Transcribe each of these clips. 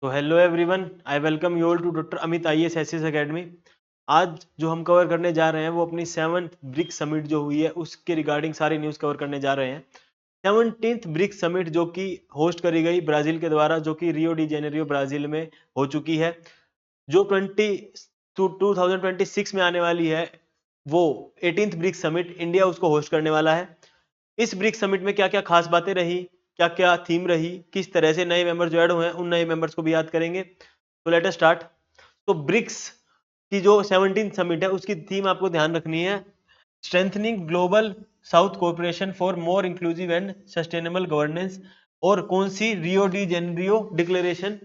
तो hello everyone, I welcome you all to doctor Amit IAS SS academy. आज जो हम कवर करने जा रहे हैं वो अपनी 7th ब्रिक्स समिट जो हुई है उसके रिगार्डिंग सारी न्यूज़ कवर करने जा रहे हैं। 17th ब्रिक्स समिट जो कि होस्ट करी गई ब्राज़ील के द्वारा, जो कि रियो डी जेनेरियो ब्राज़ील में हो चुकी है, जो 2026 में आने वाली है। वो 18th ब्रिक्स समिट इंडिया उसको होस्ट करने वाला है। इस ब्रिक्स समिट में क्या क्या खास बातें रही, क्या क्या थीम रही, किस तरह से नए मेंबर जो ऐड हुए हैं उन नए मेंबर्स को भी याद करेंगे। तो लेट अस स्टार्ट। तो ब्रिक्स की जो 17th समिट है उसकी थीम आपको ध्यान रखनी है, strengthening global south cooperation for more inclusive and sustainable governance. और कौन सी? रियो डी जेनेरियो डिक्लेरेशन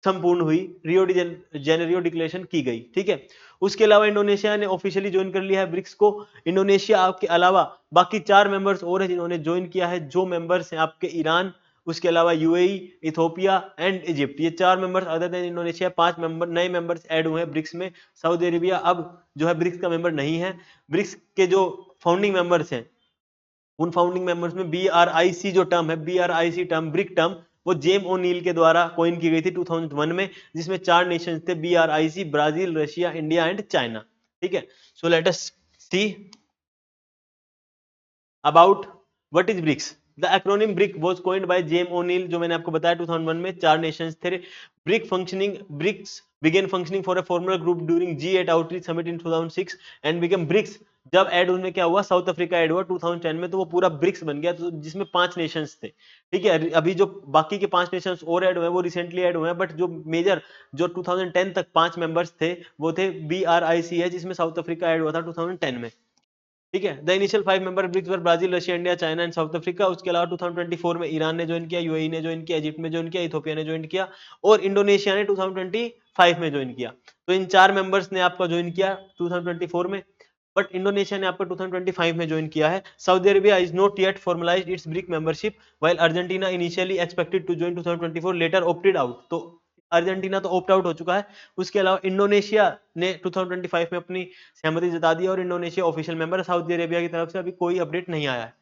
संपूर्ण हुई, रियो डी जेनेरियो डिक्लेरेशन की गई। ठीक है। उसके अलावा इंडोनेशिया ने ऑफिशियली ज्वाइन कर लिया है ब्रिक्स को। इंडोनेशिया के अलावा बाकी 4 मेंबर्स और हैं जिन्होंने ज्वाइन किया है। जो मेंबर्स हैं आपके ईरान, उसके अलावा यूएई, इथोपिया एंड इजिप्ट, ये 4 members other than Indonesia. 5 member नए मेंबर्स ऐड हुए हैं ब्रिक्स में। सऊदी अरेबिया अब जो है ब्रिक्स का मेंबर नहीं है। ब्रिक्स के जो फाउंडिंग मेंबर्स हैं, उन फाउंडिंग मेंबर्स में BRIC जो टर्म है, BRIC टर्म, ब्रिक टर्म, वो जेम ओनील के द्वारा कॉइन की गई थी 2001 में, जिसमें 4 नेशंस थे, BRIC, Brazil, Russia, India and China. ठीक है। So let us see about what is BRICS. The acronym BRIC was coined by Jim O'Neill, जो मैंने आपको बताया 2001 में 4 नेशंस थे। BRICS began functioning for a former group during G8 outreach summit in 2006 and became BRICS। जब add उनमें क्या हुआ, साउथ अफ्रीका ऐड हुआ 2010 में, तो वो पूरा ब्रिक्स बन गया, तो जिसमें 5 नेशंस थे। ठीक है। अभी जो बाकी के 5 नेशंस और ऐड हुए हैं वो रिसेंटली ऐड हुए हैं, बट जो मेजर जो 2010 तक 5 मेंबर्स थे वो थे BRIC है, जिसमें साउथ अफ्रीका ऐड हुआ था 2010 में। ठीक है। The initial 5 member BRICS were Brazil, Russia, India, China and South Africa. उसके अलावा 2024 में ईरान ने ज्वाइन किया, यूएई ने ज्वाइन किया, इजिप्ट में ज्वाइन किया, इथोपिया ने ज्वाइन किया और इंडोनेशिया ने 2025 में ज्वाइन किया। तो इन 4 मेंबर्स ने आपका ज्वाइन किया 2024 में, बट इंडोनेशिया ने आपका 2025 में ज्वाइन किया है। Saudi Arabia is not yet formalised its BRIC membership, while Argentina initially expected to join 2024 later opted out. तो अर्जेंटीना तो ऑप्ट आउट हो चुका है। उसके अलावा इंडोनेशिया ने 2025 में अपनी सहमति जता दी और इंडोनेशिया ऑफिशियल मेंबर है। सऊदी अरेबिया की तरफ से अभी कोई अपडेट नहीं आया है।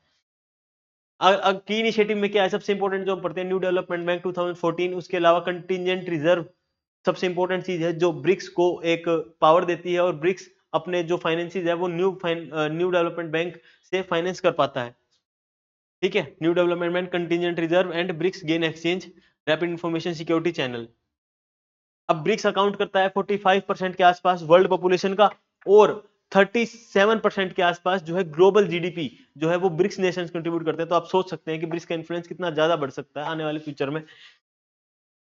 की इनिशिएटिव में क्या है सबसे इंपॉर्टेंट जो पढ़ते हैं, न्यू डेवलपमेंट बैंक 2014। उसके अलावा कंटिजेंट रिजर्व सबसे इंपॉर्टेंट चीज है जो ब्रिक्स को एक पावर देती है, और ब्रिक्स अपने जो फाइनेंसिस है वो न्यू डेवलपमेंट बैंक से फाइनेंस कर पाता है। ठीक है। New development bank, contingent reserve and BRICS gain exchange, rapid information security channel. अब ब्रिक्स अकाउंट करता है 45% के आसपास वर्ल्ड पॉपुलेशन का, और 37% के आसपास जो है ग्लोबल जीडीपी जो है वो ब्रिक्स नेशंस कंट्रीब्यूट करते हैं। तो आप सोच सकते हैं कि ब्रिक्स का इन्फ्लुएंस कितना ज्यादा बढ़ सकता है आने वाले फ्यूचर में।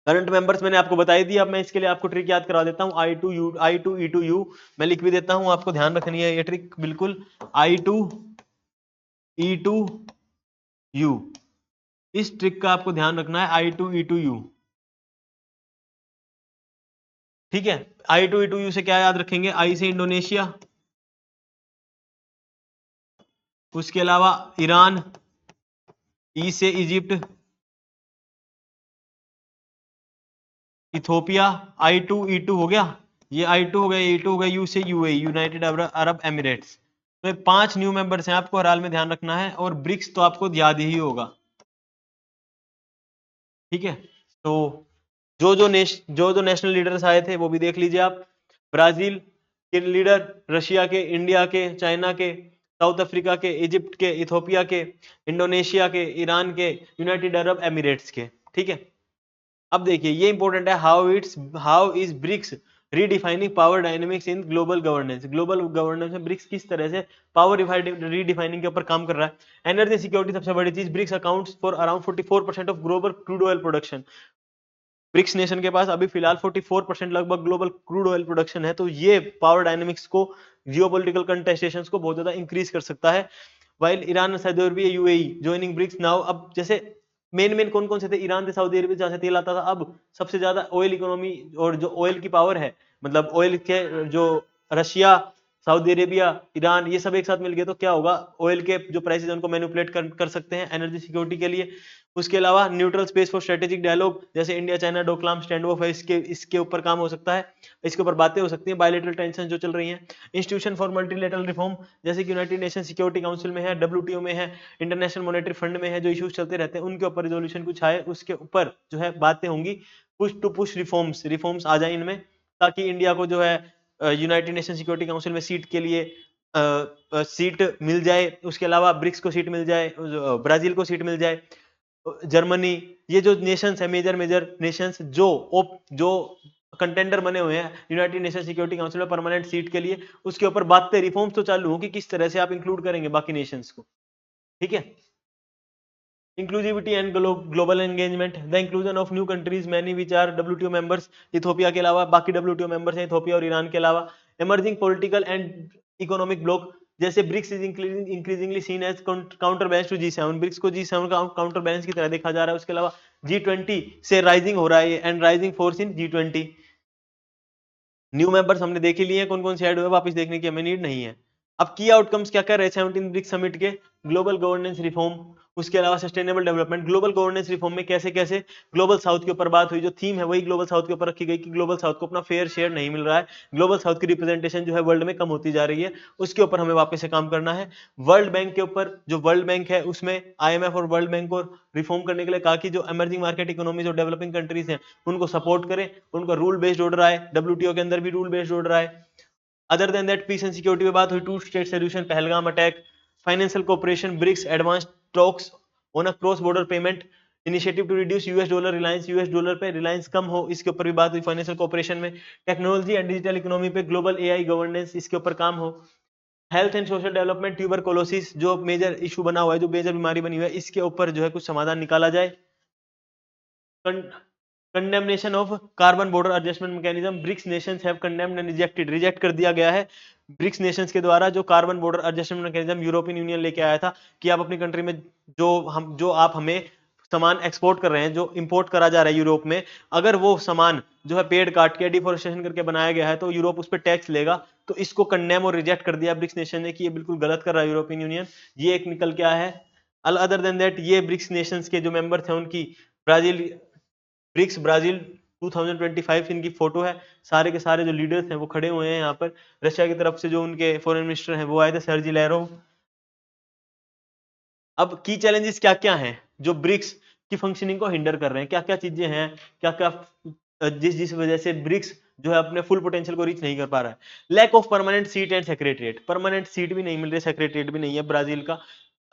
करंट मेंबर्स मैंने आपको बताई दी। अब मैं इसके लिए आपको ट्रिक याद करा देता हूं, I2E2U मैं लिख भी देता हूं, आपको ध्यान रखनी है ये ट्रिक बिल्कुल। I2E2U, इस ट्रिक का आपको ध्यान रखना है, I2E2U। ठीक है। I2E2U से क्या याद रखेंगे? आई से इंडोनेशिया, उसके अलावा ईरान, ई से इजिप्ट, इथोपिया। I2E2 हो गया, ये I2 हो गया, E2 हो गया, यू से यूएई, यूनाइटेड अरब एमिरेट्स। तो ये 5 न्यू मेंबर्स हैं, आपको हर हाल में ध्यान रखना है, और ब्रिक्स तो आपको याद ही होगा। ठीक है। तो जो नेशनल लीडर्स आए थे वो भी देख लीजिए आप। ब्राजील के लीडर, रशिया के, इंडिया के, चाइना के, साउथ अफ्रीका के, इजिप्ट के, इथोपिया के, इंडोनेशिया के, ईरान के, यूनाइटेड अरब एमिरेट्स के। ठीक है। अब देखिए ये इंपॉर्टेंट है, how is BRICS redefining power dynamics in global governance. Global governance में ब्रिक्स किस तरह से पावर रीडिफाइनिंग के ऊपर काम कर रहा है। एनर्जी सिक्योरिटी सबसे बड़ी चीज, BRICS accounts for around 44% of global crude oil production. BRICS nation के पास अभी फिलहाल 44% लगभग ग्लोबल क्रूड ऑयल प्रोडक्शन है। तो ये पावर डायनेमिक्स को, जियोपॉलिटिकल कंटेस्टेशंस को बहुत ज्यादा इंक्रीज कर सकता है। While Iran, Saudi Arabia, UAE joining BRICS now. अब जैसे मेन कौन कौन से थे? ईरान थे, सऊदी अरेबिया जहां से तेल आता था। अब सबसे ज्यादा ऑयल इकोनॉमी और जो ऑयल की पावर है, मतलब ऑयल के जो रशिया, सऊदी अरेबिया, ईरान, ये सब एक साथ मिल गए तो क्या होगा, ऑयल के जो प्राइसेस है उनको मैनिपुलेट कर सकते हैं एनर्जी सिक्योरिटी के लिए। उसके अलावा neutral space for strategic dialogue, जैसे India China Doklam standoff है, इसके ऊपर काम हो सकता है, इसके ऊपर बातें हो सकती हैं। बायलैटरल टेंशन जो चल रही हैं, इंस्टीट्यूशन फॉर मल्टीलेटरल रिफॉर्म, जैसे कि यूनाइटेड नेशन सिक्योरिटी काउंसिल में है, WTO में है, इंटरनेशनल मॉनेटरी फंड में है, जो इश्यूज चलते रहते हैं उनके ऊपर रिजोल्यूशन कुछ आए, उसके ऊपर जो है बातें होंगी। पुश रिफॉर्म्स आ जाए इनमें, ताकि इंडिया को जो है यूनाइटेड नेशन सिक्योरिटी काउंसिल में सीट के लिए सीट मिल जाए। उसके अलावा ब्रिक्स को सीट मिल जाए, ब्राजील को सीट मिल जाए, जर्मनी, ये जो नेशंस है मेजर नेशंस जो कंटेंडर बने हुए हैं यूनाइटेड नेशन सिक्योरिटी काउंसिल में परमानेंट सीट के लिए, उसके ऊपर बातें रिफॉर्म्स तो चालू हो कि किस तरह से आप इंक्लूड करेंगे बाकी नेशंस को। ठीक है। Inclusivity and global engagement, the inclusion of new countries many which are WTO members, Ethiopia के अलावा बाकी WTO मेंबर्स हैं इथोपिया और ईरान के अलावा। Emerging political and economic bloc, जैसे BRICS is increasingly seen as counterbalance to G7, BRICS को G7 का काउंटर बैलेंस की तरह देखा जा रहा है। उसके अलावा G20 से राइजिंग हो रहा है and rising force in G20। New members हमने देख ही लिए हैं कौन कौन से ऐड हुए, वापस देखने की हमें नीड नहीं है। अब की आउटकम्स क्या कर रहे हैं 17 ब्रिक्स समिट के, ग्लोबल गवर्नेंस रिफॉर्म, उसके अलावा sustainable development. Global governance reform में कैसे कैसे ग्लोबल साउथ के ऊपर बात हुई, जो थीम है वही ग्लोबल साउथ के ऊपर रखी गई कि ग्लोबल साउथ को अपना फेयर शेयर नहीं मिल रहा है, ग्लोबल साउथ की रिप्रेजेंटेशन जो है वर्ल्ड में कम होती जा रही है, उसके ऊपर हमें वापस से काम करना है। वर्ल्ड बैंक के ऊपर, जो वर्ल्ड बैंक है उसमें IMF और वर्ल्ड बैंक को रिफॉर्म करने के लिए कहा कि जो इमर्जिंग मार्केट इकोनॉमीज और डेवलपिंग कंट्रीज हैं उनको सपोर्ट करें, उनका रूल बेस्ड ऑर्डर आए, WTO के अंदर भी रूल बेस्ड ऑर्डर आए। Other than that peace and security पे बात हुई, two state solution, Pahalgam attack, financial cooperation, BRICS advance talks on a cross border payment initiative to reduce US dollar reliance, US dollar पे reliance कम हो, इसके ऊपर भी बात हुई फाइनेंशियल कोऑपरेशन में। टेक्नोलॉजी एंड डिजिटल इकोनॉमी पे ग्लोबल AI गवर्नेंस, इसके ऊपर काम हो। Health and social development, tuberculosis जो मेजर इशू बना हुआ है, जो मेजर बीमारी बनी हुई है, इसके ऊपर जो है कुछ समाधान निकाला जाए। Condemnation of carbon border adjustment mechanism, BRICS nations have condemned and reject कर दिया गया है ब्रिक्स नेशंस के द्वारा जो carbon border adjustment mechanism European Union लेके आया था कि आप अपनी कंट्री में जो आप हमें सामान एक्सपोर्ट कर रहे हैं, जो इंपोर्ट करा जा रहा है यूरोप में, अगर वो सामान जो है पेड़ काट के डिफोरेस्टेशन करके बनाया गया है तो यूरोप उस पर टैक्स लेगा। तो इसको कंडेम और रिजेक्ट कर दिया ब्रिक्स नेशन ने कि ये बिल्कुल गलत कर रहा है यूरोपियन यूनियन। ये एक निकल के आया है। अदर देन दैट ये ब्रिक्स नेशंस के जो मेंबर थे उनकी ब्राजील, ब्रिक्स ब्राजील 2025 इनकी फोटो है, सारे के सारे जो लीडर्स हैं वो खड़े हुए हैं यहाँ पर। रशिया की तरफ से जो उनके फॉरेन मिनिस्टर हैं वो आए थे, सर्जी लैवरोव। अब की चैलेंजेस क्या क्या हैं जो ब्रिक्स की फंक्शनिंग को हिंडर कर रहे हैं, क्या क्या चीजें हैं, क्या क्या जिस वजह से ब्रिक्स जो है अपने फुल पोटेंशियल को रीच नहीं कर पा रहा है। Lack of permanent seat and secretariat, permanent seat भी नहीं मिल रही, सेक्रेटरिएट भी नहीं है ब्राजील का।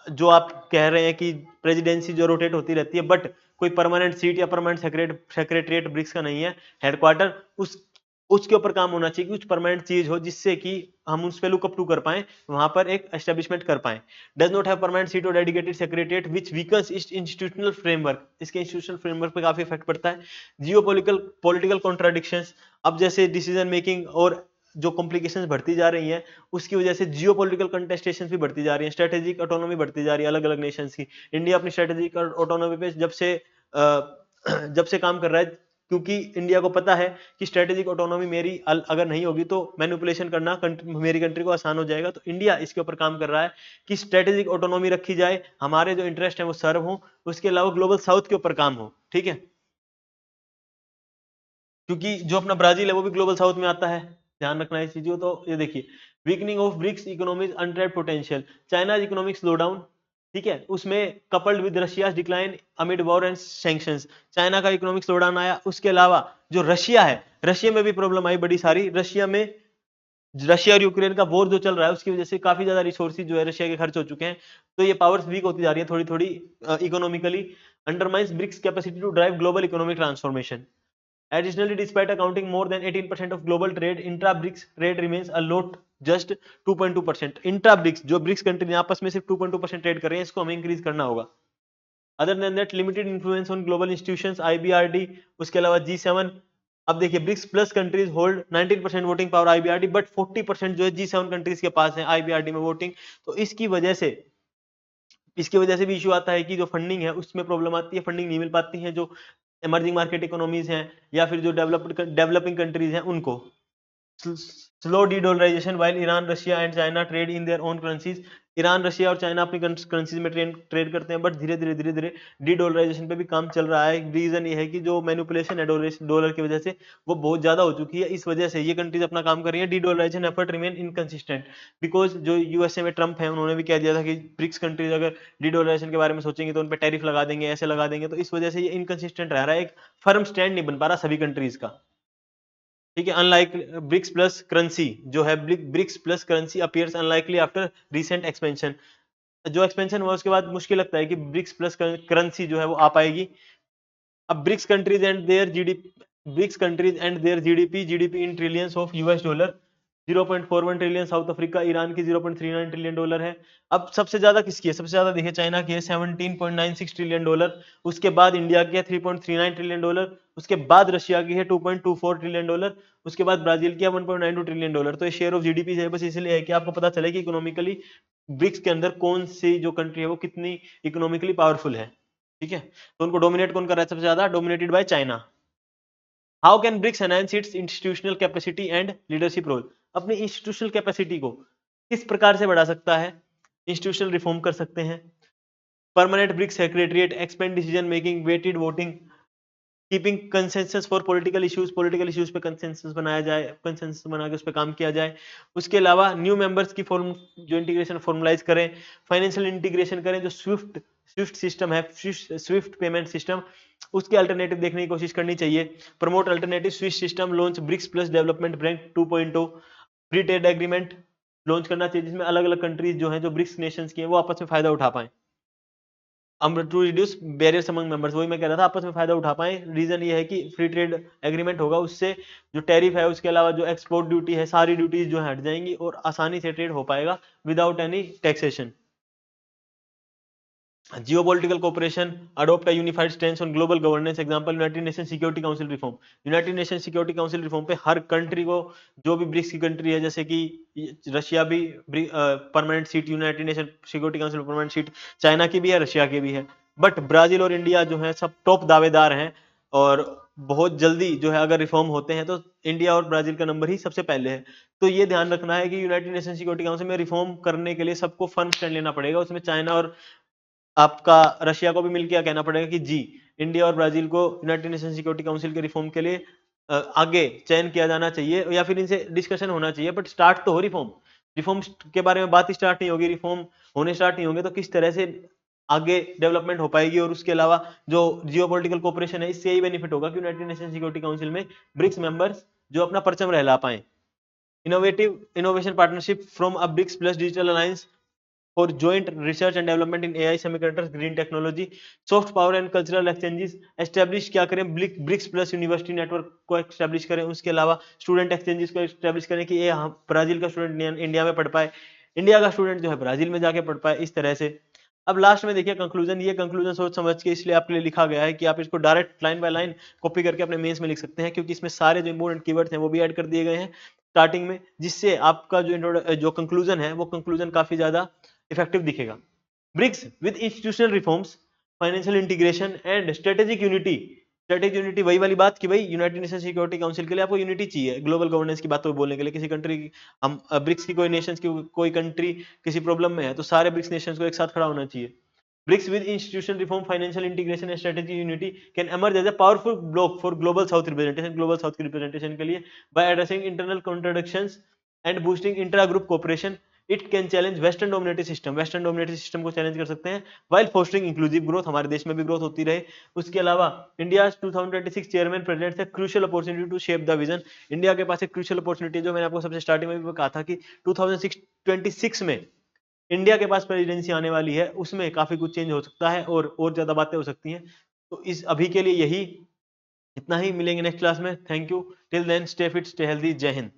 जो आप कह रहे हैं कि प्रेसिडेंसी जो रोटेट होती रहती है, बट कोई परमानेंट सीट या परमानेंट सेक्रेटरिएट ब्रिक्स का नहीं है, हेडक्वार्टर उसके ऊपर काम होना चाहिए कि कुछ परमानेंट चीज हो जिससे कि हम उस पर लुकअप टू कर पाए, वहां पर एक एस्टेब्लिशमेंट कर पाए। Does not have permanent seat और डेडिकेटेड सेक्रेटरिएट विच वीकन्स इंस्टीट्यूशनल फ्रेमवर्क, इसके इंस्टीट्यूशनल फ्रेमवर्क पे काफी इफेक्ट पड़ता है। पॉलिटिकल कॉन्ट्राडिक्शंस, अब जैसे डिसीजन मेकिंग और जो कॉम्प्लिकेशंस बढ़ती जा रही हैं उसकी वजह से जियोपॉलिटिकल कंटेस्टेशंस भी बढ़ती जा रही हैं, स्ट्रेटेजिक ऑटोनॉमी बढ़ती जा रही है अलग अलग नेशंस की। इंडिया अपनी स्ट्रेटेजिक ऑटोनॉमी पे जब से काम कर रहा है, क्योंकि इंडिया को पता है कि स्ट्रेटेजिक ऑटोनॉमी मेरी अगर नहीं होगी तो मैनिपुलेशन करना मेरी कंट्री को आसान हो जाएगा। तो इंडिया इसके ऊपर काम कर रहा है कि स्ट्रेटेजिक ऑटोनॉमी रखी जाए, हमारे जो इंटरेस्ट है वो सर्व हो, उसके अलावा ग्लोबल साउथ के ऊपर काम हो। ठीक है, क्योंकि जो अपना ब्राजील है वो भी ग्लोबल साउथ में आता है, ध्यान रखना इस चीजों। तो ये देखिए, weakening of BRICS economies untapped potential, China economic slow down, ठीक है, उसमें coupled with Russia decline amid war and sanctions, China का इकोनॉमिक स्लो डाउन आया। उसके अलावा जो रशिया है, रशिया में भी प्रॉब्लम आई बड़ी सारी, रशिया और यूक्रेन का वॉर जो चल रहा है उसकी वजह से काफी ज्यादा रिसोर्सेज जो है रशिया के खर्च हो चुके हैं, तो ये पावर्स वीक होती जा रही है थोड़ी थोड़ी economically. Undermines BRICS capacity to drive global economic transformation. Additionally, despite accounting more than 18% of global trade, intra-BRICS trade remains a lot, just 2.2%। Intra-BRICS जो ब्रिक्स कंट्री आपस में सिर्फ 2.2% ट्रेड कर रहे हैं, इसको हमें इंक्रीज करना होगा। Other than that limited influence on global institutions, IBRD, उसके अलावा G7। अब देखिए BRICS plus countries hold 19% voting power IBRD, but 40% जो है G7 कंट्रीज के पास है IBRD में वोटिंग। तो इसकी वजह से भी इशू आता है कि जो फंडिंग है उसमें प्रॉब्लम आती है, फंडिंग नहीं मिल पाती है जो इमर्जिंग मार्केट इकोनॉमीज हैं या फिर जो डेवलपिंग कंट्रीज हैं उनको। Slow de dollarisation, while Iran Russia and China trade in their own currencies, Iran, Russia और चाइना अपनी करेंसीज में ट्रेड करते हैं, बट धीरे धीरे डी डॉलराइजेशन पे भी काम चल रहा है। रीजन ये है कि जो मैनिपुलेशन है डॉलर की वजह से वो बहुत ज्यादा हो चुकी है, इस वजह से ये कंट्रीज अपना काम कर रही है। De dollarisation effort remain inconsistent because जो यूएसए में ट्रम्प है उन्होंने भी कह दिया था कि ब्रिक्स कंट्रीज अगर डी डॉलराइजेशन के बारे में सोचेंगे तो उन पर टैरिफ लगा देंगे, ऐसे लगा देंगे, तो इस वजह से ये इनकंसिस्टेंट रह रहा है, एक फर्म स्टैंड नहीं बन पा रहा सभी कंट्रीज का। ठीक है, अनलाइक ब्रिक्स प्लस करेंसी जो है, BRICS plus currency appears unlikely after recent expansion. जो एक्सपेंशन हुआ उसके बाद मुश्किल लगता है कि ब्रिक्स प्लस करेंसी जो है वो आ पाएगी। अब BRICS countries and their GDP in trillions of US dollar, 0.41 trillion South Africa, Iran की 0.39 ट्रिलियन डॉलर है। अब सबसे ज्यादा किसकी है? सबसे ज्यादा देखिए चाइना की है 17.96 ट्रिलियन डॉलर, उसके बाद इंडिया की है 3.39 ट्रिलियन डॉलर, उसके बाद रशिया की है 2.24 ट्रिलियन डॉलर, उसके बाद ब्राजील की है 1.92 ट्रिलियन डॉलर। तो ये शेयर ऑफ जीडीपी है, बस इसलिए है कि आपको पता चले कि इकोनॉमिकली ब्रिक्स के अंदर कौन सी जो कंट्री है वो कितनी इकोनॉमिकली पावरफुल है। ठीक है, तो उनको डोमिनेट कौन कर रहा है? सबसे ज्यादा dominated by China. How can BRICS enhance its institutional capacity and leadership role? अपनी इंस्टीट्यूशनल कैपेसिटी को किस प्रकार से बढ़ा सकता है? इंस्टीट्यूशनल रिफॉर्म कर सकते हैं, permanent BRICS secretariat, expand decision making, weighted voting, keeping consensus for political issues पे कंसेंसस बनाया जाए, कंसेंसस बना के उस पर काम किया जाए। उसके अलावा न्यू मेंबर्स की फॉर्म जो इंटीग्रेशन फॉर्मलाइज करें, फाइनेंशियल इंटीग्रेशन करें, जो स्विफ्ट सिस्टम है, स्विफ्ट पेमेंट सिस्टम, उसके अल्टरनेटिव देखने की कोशिश करनी चाहिए। Promote alternative SWIFT system, launch BRICS plus development bank 2.0, free trade agreement launch करना चाहिए जिसमें अलग अलग कंट्रीज जो हैं जो ब्रिक्स नेशंस की हैं वो आपस में फायदा उठा पाएं। To reduce barriers among members, वही मैं कह रहा था, आपस में फायदा उठा पाए। रीजन ये है कि फ्री ट्रेड एग्रीमेंट होगा, उससे जो टैरिफ है उसके अलावा जो एक्सपोर्ट ड्यूटी है, सारी ड्यूटीज जो है हट जाएंगी और आसानी से ट्रेड हो पाएगा without any taxation. Geopolitical cooperation, adopt a unified stand on global governance, example United Nation Security council reform. United Nation Security council reform पे हर कंट्री को, जो भी ब्रिक्स की कंट्री है, जैसे कि रशिया भी permanent seat United Nation Security council permanent seat China की भी है, रशिया की भी है, बट ब्राजील और इंडिया जो है सब टॉप दावेदार हैं और बहुत जल्दी जो है अगर रिफॉर्म होते हैं तो इंडिया और ब्राजील का नंबर ही सबसे पहले है। तो ये ध्यान रखना है कि यूनाइटेड नेशन सिक्योरिटी काउंसिल में रिफॉर्म करने के लिए सबको फर्म स्टैंड लेना पड़ेगा, उसमें चाइना और आपका रशिया को भी मिलकर कहना पड़ेगा कि जी, इंडिया और ब्राजील को यूनाइटेड नेशन सिक्योरिटी काउंसिल के रिफॉर्म के लिए आगे चयन किया जाना चाहिए या फिर इनसे डिस्कशन होना चाहिए, बट स्टार्ट तो हो रिफॉर्म। रिफॉर्म के बारे में बात स्टार्ट नहीं होगी, रिफॉर्म होने स्टार्ट नहीं होंगे तो किस तरह से आगे डेवलपमेंट हो पाएगी। और उसके अलावा जो जियोपॉलिटिकल कोऑपरेशन है, इससे यही बेनिफिट होगा कि यूनाइटेड नेशन सिक्योरिटी काउंसिल में ब्रिक्स मेंबर्स जो अपना परचम रहला पाए। Innovation partnership from a BRICS plus digital alliance for joint research and development in AI, semiconductors, green technology, soft power and cultural exchanges establish क्या करें? ब्रिक्स प्लस यूनिवर्सिटी नेटवर्क को establish करें। उसके अलावा स्टूडेंट एक्सचेंजेस को establish करें कि ये ब्राजील का स्टूडेंट इंडिया में पढ़ पाए, इंडिया का स्टूडेंट जो है ब्राजील में जाके पढ़ पाए, इस तरह से। अब लास्ट में देखिए कंक्लूजन, ये कंक्लूजन सोच समझ के इसलिए आपके लिए लिखा गया है कि आप इसको direct line by line copy करके अपने मेंस में लिख सकते हैं, क्योंकि इसमें सारे जो इंपोर्टेंट कीवर्ड्स हैं वो भी ऐड कर दिए गए हैं स्टार्टिंग में, जिससे आपका जो कंक्लूजन है वो कंक्लूजन काफी ज्यादा इफेक्टिव दिखेगा। BRICS with institutional reforms, financial integration and strategic unity. Strategic unity वही वाली बात कि भाई यूनाइटेड नेशन सिक्योरिटी काउंसिल के लिए आपको यूनिटी चाहिए, ग्लोबल गवर्नेंस की बात तो बोलने के लिए। किसी कंट्री हम ब्रिक्स की कोई नेशंस की कोई कंट्री किसी प्रॉब्लम में है तो सारे ब्रिक्स नेशंस को एक साथ खड़ा होना चाहिए। BRICS with institutional reform, financial integration and strategic unity can emerge as a powerful bloc for global south representation, global south की representation के लिए, by addressing internal contradictions and boosting intra-group cooperation. It can challenge western dominated system, western dominated system को challenge कर सकते हैं, while fostering inclusive growth, हमारे देश में भी growth होती रहे। उसके अलावा India's 2026 chairman presents a crucial opportunity to shape the vision. India के पास एक crucial opportunity जो मैंने आपको सबसे स्टार्टिंग में भी कहा था कि 2026 में इंडिया के पास प्रेसिडेंसी आने वाली है, उसमें काफी कुछ चेंज हो सकता है और ज्यादा बातें हो सकती हैं। तो इस अभी के लिए यही इतना ही, मिलेंगे नेक्स्ट क्लास में। Thank you, till then stay fit stay healthy, Jai Hind.